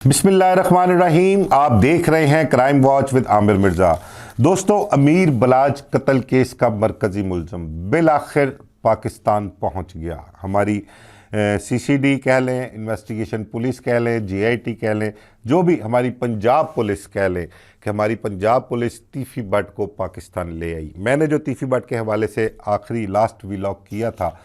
बिस्मिल्लाहिर्रहमानिर्रहीम। आप देख रहे हैं crime watch with Aamir Mirza. दोस्तों, अमीर बलाज कत्ल केस का मरकज़ी मुल्ज़म बिल आखिर पाकिस्तान पहुंच गया। हमारी सीसीडी कह लें, इन्वेस्टिगेशन पुलिस कह लें, जीआईटी कह लें, जो भी हमारी पंजाब पुलिस कह लें कि हमारी पंजाब पुलिस तीफ़ी बट को पाकिस्तान ले आई। मैंने जो तीफ़ी बट के हवाले से आखिरी लास्ट व्लॉग किया था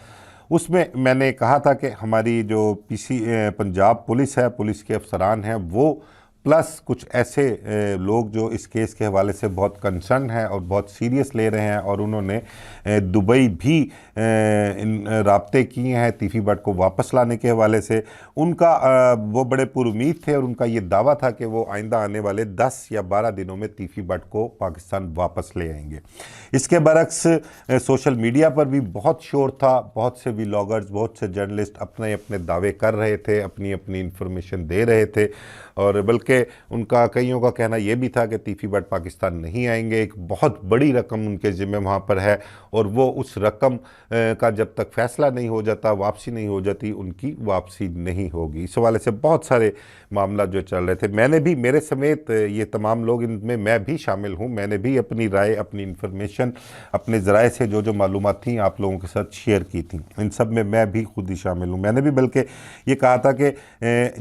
उसमें मैंने कहा था कि हमारी जो पंजाब पुलिस है, पुलिस के अफसरान हैं, वो प्लस कुछ ऐसे लोग जो इस केस के हवाले से बहुत कंसर्न हैं और बहुत सीरियस ले रहे हैं, और उन्होंने दुबई भी राब्ते किए हैं तीफ़ी बट को वापस लाने के हवाले से। उनका वो बड़े पुरुमीद थे और उनका ये दावा था कि वो आइंदा आने वाले 10 या 12 दिनों में तीफ़ी बट को पाकिस्तान वापस ले आएंगे। इसके बरक्स सोशल मीडिया पर भी बहुत शोर था, बहुत से व्लॉगर्स, बहुत से जर्नलिस्ट अपने अपने दावे कर रहे थे, अपनी अपनी इंफॉर्मेशन दे रहे थे, और बल्कि उनका कईयों का कहना यह भी था कि तीफ़ी बट पाकिस्तान नहीं आएंगे। एक बहुत बड़ी रकम उनके ज़िम्मे वहाँ पर है, और वो उस रकम का जब तक फ़ैसला नहीं हो जाता, वापसी नहीं हो जाती, उनकी वापसी नहीं होगी। इस हवाले से बहुत सारे मामला जो चल रहे थे। मैंने भी, मेरे समेत ये तमाम लोग, इनमें मैं भी शामिल हूँ, मैंने भी अपनी राय, अपनी इंफॉर्मेशन अपने ज़राए से जो मालूमात थी आप लोगों के साथ शेयर की थी। इन सब में मैं भी खुद ही शामिल हूँ। मैंने भी बल्कि ये कहा था कि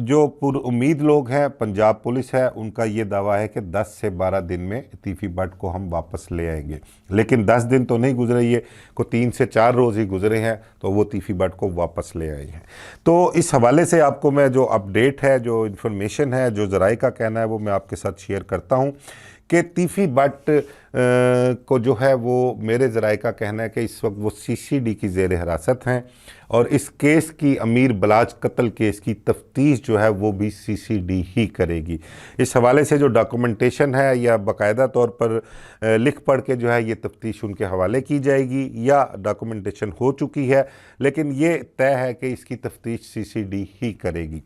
जो पुरुमीद लोग हैं, पंजाब पुलिस है, उनका ये दावा है कि 10 से 12 दिन में तीफ़ी बट को हम वापस ले आएंगे। लेकिन 10 दिन तो नहीं गुजरे, ये को 3 से 4 रोज़ ही गुजरे हैं, तो वो तीफ़ी बट को वापस ले आए हैं। तो इस हवाले से आपको मैं जो अपडेट है, जो इन्फॉर्मेशन है, जो ज़राए का कहना है, वो मैं आपके साथ शेयर करता हूँ कि तीफ़ी बट को जो है, वो मेरे ज़राए का कहना है कि इस वक्त वो सीसीडी की ज़ेर हिरासत हैं, और इस केस की, अमीर बलाज कत्ल केस की तफ्तीश जो है वो भी सीसीडी ही करेगी। इस हवाले से जो डॉक्यूमेंटेशन है, या बाकायदा तौर पर लिख पढ़ के जो है ये तफ्तीश उनके हवाले की जाएगी, या डॉक्यूमेंटेशन हो चुकी है, लेकिन ये तय है कि इसकी तफ्तीश सीसीडी ही करेगी।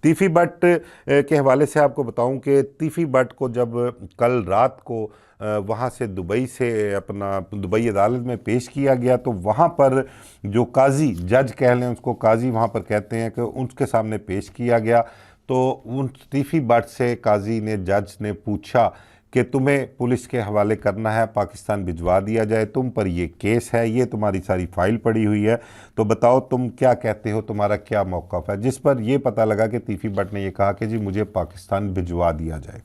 तीफ़ी बट के हवाले से आपको बताऊं कि तीफ़ी बट को जब कल रात को वहाँ से दुबई से अपना दुबई अदालत में पेश किया गया, तो वहाँ पर जो काजी, जज कह लें उसको, काजी वहाँ पर कहते हैं, कि उसके सामने पेश किया गया। तो उन तीफ़ी बट से काजी ने, जज ने पूछा कि तुम्हें पुलिस के हवाले करना है, पाकिस्तान भिजवा दिया जाए, तुम पर ये केस है, ये तुम्हारी सारी फाइल पड़ी हुई है, तो बताओ तुम क्या कहते हो, तुम्हारा क्या मौक़िफ़ है। जिस पर यह पता लगा कि तीफ़ी बट ने यह कहा कि जी मुझे पाकिस्तान भिजवा दिया जाए,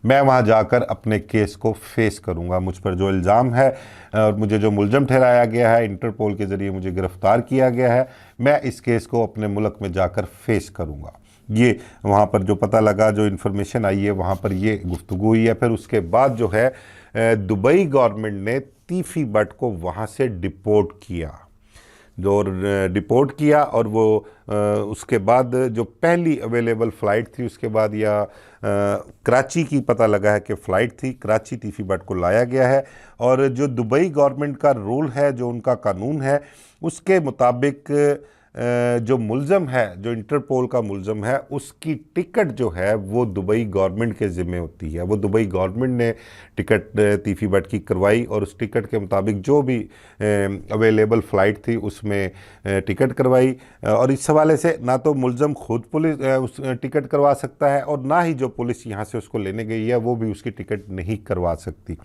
मैं वहाँ जाकर अपने केस को फेस करूँगा। मुझ पर जो इल्ज़ाम है और मुझे जो मुलज़म ठहराया गया है, इंटरपोल के ज़रिए मुझे गिरफ़्तार किया गया है, मैं इस केस को अपने मुल्क में जाकर फेस करूँगा। ये वहाँ पर जो पता लगा, जो इन्फॉर्मेशन आई है, वहाँ पर ये गुफ्तगू हुई है। फिर उसके बाद जो है दुबई गवर्नमेंट ने तीफ़ी बट को वहाँ से डिपोर्ट किया, और वो उसके बाद जो पहली अवेलेबल फ़्लाइट थी, उसके बाद, या कराची की पता लगा है कि फ़्लाइट थी, कराची तीफ़ी बट को लाया गया है। और जो दुबई गवर्नमेंट का रूल है, जो उनका कानून है, उसके मुताबिक जो मुल्ज़म है, जो इंटरपोल का मुल्ज़म है, उसकी टिकट जो है वो दुबई गवर्नमेंट के ज़िम्मे होती है। वो दुबई गवर्नमेंट ने टिकट तीफ़ी बट की करवाई, और उस टिकट के मुताबिक जो भी अवेलेबल फ़्लाइट थी उसमें टिकट करवाई। और इस हवाले से ना तो मुल्ज़म खुद पुलिस उस टिकट करवा सकता है, और ना ही जो पुलिस यहाँ से उसको लेने गई है वो भी उसकी टिकट नहीं करवा सकती।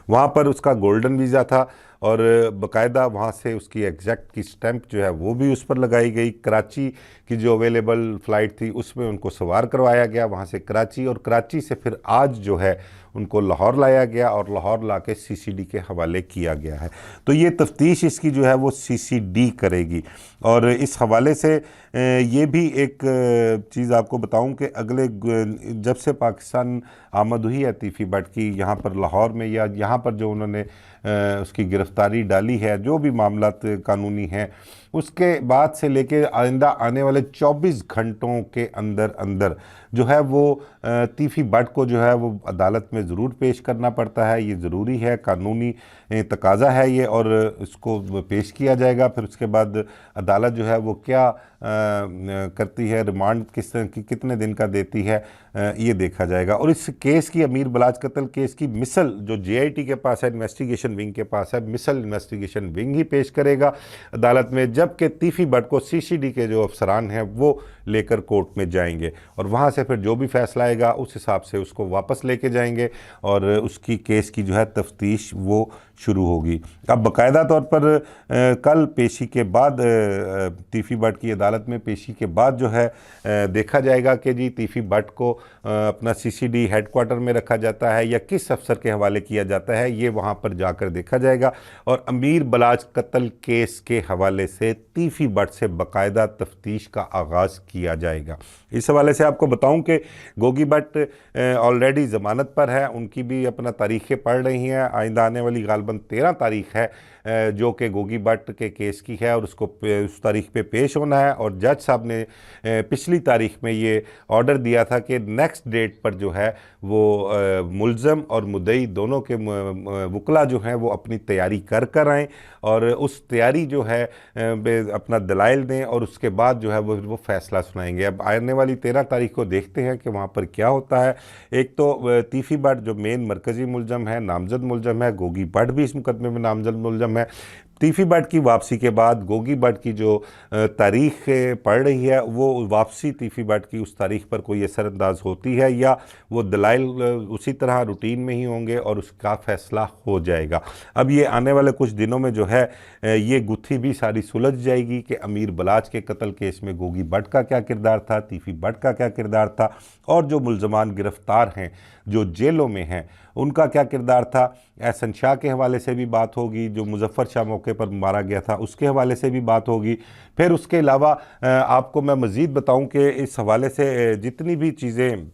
वहाँ पर उसका गोल्डन वीज़ा था, और बाकायदा वहाँ से उसकी एग्जैक्ट की स्टैंप जो है वो भी उस पर लगाई गई। कराची की जो अवेलेबल फ़्लाइट थी उसमें उनको सवार करवाया गया वहाँ से कराची, और कराची से फिर आज जो है उनको लाहौर लाया गया, और लाहौर ला के सीसीडी के हवाले किया गया है। तो ये तफ्तीश इसकी जो है वो सीसीडी करेगी। और इस हवाले से ये भी एक चीज़ आपको बताऊं कि अगले, जब से पाकिस्तान आमद हुई है तीफ़ी बट की यहाँ पर लाहौर में, या यहाँ पर जो उन्होंने उसकी गिरफ़्तारी डाली है, जो भी मामलात कानूनी हैं, उसके बाद से लेके आइंदा आने वाले 24 घंटों के अंदर अंदर जो है वो तीफ़ी बट को जो है वो अदालत में ज़रूर पेश करना पड़ता है। ये ज़रूरी है, कानूनी तकाज़ा है ये, और इसको पेश किया जाएगा। फिर उसके बाद अदालत जो है वो क्या करती है, रिमांड कितने दिन का देती है, ये देखा जाएगा। और इस केस की, अमीर बलाच कत्ल केस की मिसल जो JIT के पास है, इन्वेस्टिगेशन विंग के पास है, मिसल इन्वेस्टिगेशन विंग ही पेश करेगा अदालत में, जबकि तीफी भट्ट को CCD के जो अफसरान हैं वो लेकर कोर्ट में जाएंगे और वहाँ से फिर जो भी फैसला आएगा उस हिसाब से उसको वापस लेके जाएंगे और उसकी केस की जो है तफ्तीश वो शुरू होगी। अब बाकायदा तौर पर कल पेशी के बाद, तीफी भट्ट की अदालत में पेशी के बाद जो है देखा जाएगा कि जी तीफी भट्ट को अपना CCD हेडक्वार्टर में रखा जाता है या किस अफसर के हवाले किया जाता है, ये वहाँ पर जाकर देखा जाएगा। और अमीर बलाच कत्ल केस के हवाले से तीफी भट्ट से बाकायदा तफ्तीश का आगाज़ किया जाएगा। इस हवाले से आपको बताऊं कि गोगी भट्ट ऑलरेडी ज़मानत पर है, उनकी भी अपना तारीखें पढ़ रही हैं। आइंदा आने वाली गालबन 13 तारीख है जो कि गोगी भट्ट के केस की है और उसको उस तारीख पे पेश होना है। और जज साहब ने पिछली तारीख में ये ऑर्डर दिया था कि नेक्स्ट डेट पर जो है वो मुल्ज़म और मुद्दई दोनों के वकला जो हैं वो अपनी तैयारी कर आएँ और उस तैयारी जो है अपना दलाइल दें और उसके बाद जो है वो फ़ैसला सुनाएंगे। अब आने वाली 13 तारीख को देखते हैं कि वहाँ पर क्या होता है। एक तो तीफी भट्ट जो मेन मरकज़ी मुल्ज़म है, नामजद मुल्ज़म है, गोगी भट्ट भी इस मुकदमे में नामजद मुल्ज़म है। तीफी भट्ट की वापसी के बाद गोगी भट्ट की जो तारीख पड़ रही है वो वापसी तीफी भट्ट की उस तारीख पर कोई असरअंदाज होती है या वो दलाइल उसी तरह रूटीन में ही होंगे और उसका फ़ैसला हो जाएगा। अब ये आने वाले कुछ दिनों में जो है ये गुत्थी भी सारी सुलझ जाएगी कि अमीर बलाच के कत्ल केस में गोगी भट्ट का क्या किरदार था, तीफी भट्ट का क्या किरदार था और जो मुल्ज़मान गिरफ़्तार हैं, जो जेलों में हैं, उनका क्या किरदार था। एहसन शाह के हवाले से भी बात होगी, जो मुजफ्फर शाह मौके पर मारा गया था उसके हवाले से भी बात होगी। फिर उसके अलावा आपको मैं मज़ीद बताऊं कि इस हवाले से जितनी भी चीज़ें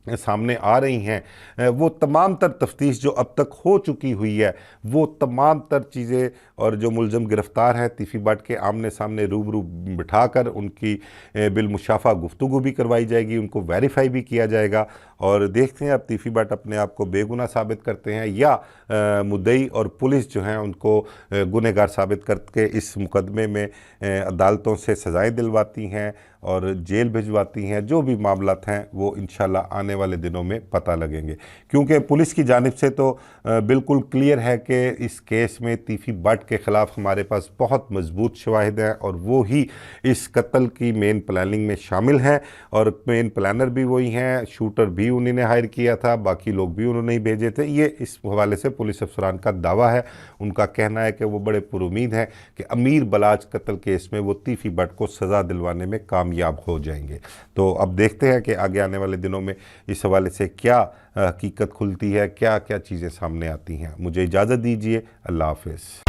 सामने आ रही हैं वो तमाम तर तफ्तीश जो अब तक हो चुकी हुई है वो तमाम तर चीज़ें और जो मुल्ज़म गिरफ़्तार हैं तीफी भट्ट के आमने सामने रूबरू बिठाकर उनकी बिलमुशाफ़ा गुफ्तगू भी करवाई जाएगी, उनको वेरीफाई भी किया जाएगा और देखते हैं अब तीफी भट्ट अपने आप को बेगुनाह साबित करते हैं या मुद्दई और पुलिस जो हैं उनको गुनहगार साबित करके इस मुकदमे में अदालतों से सज़ाएँ दिलवाती हैं और जेल भिजवाती हैं। जो भी मामलात हैं वो इंशाल्लाह आने वाले दिनों में पता लगेंगे, क्योंकि पुलिस की जानिब से तो बिल्कुल क्लियर है कि इस केस में तीफी भट्ट के ख़िलाफ़ हमारे पास बहुत मजबूत शवाहिद हैं और वो ही इस कत्ल की मेन प्लानिंग में शामिल हैं और मेन प्लानर भी वही हैं, शूटर भी उन्हीं ने हायर किया था, बाकी लोग भी उन्होंने ही भेजे थे। ये इस हवाले से पुलिस अफसरान का दावा है, उनका कहना है कि वो बड़े पुरुमीद हैं कि अमीर बलाच कत्ल केस में वो तीफी भट्ट को सज़ा दिलवाने में कामयाब हो जाएंगे। तो अब देखते हैं कि आगे आने वाले दिनों में इस हवाले से क्या हकीकत खुलती है, क्या क्या चीज़ें सामने आती हैं। मुझे इजाज़त दीजिए, अल्लाह हाफ़िज़।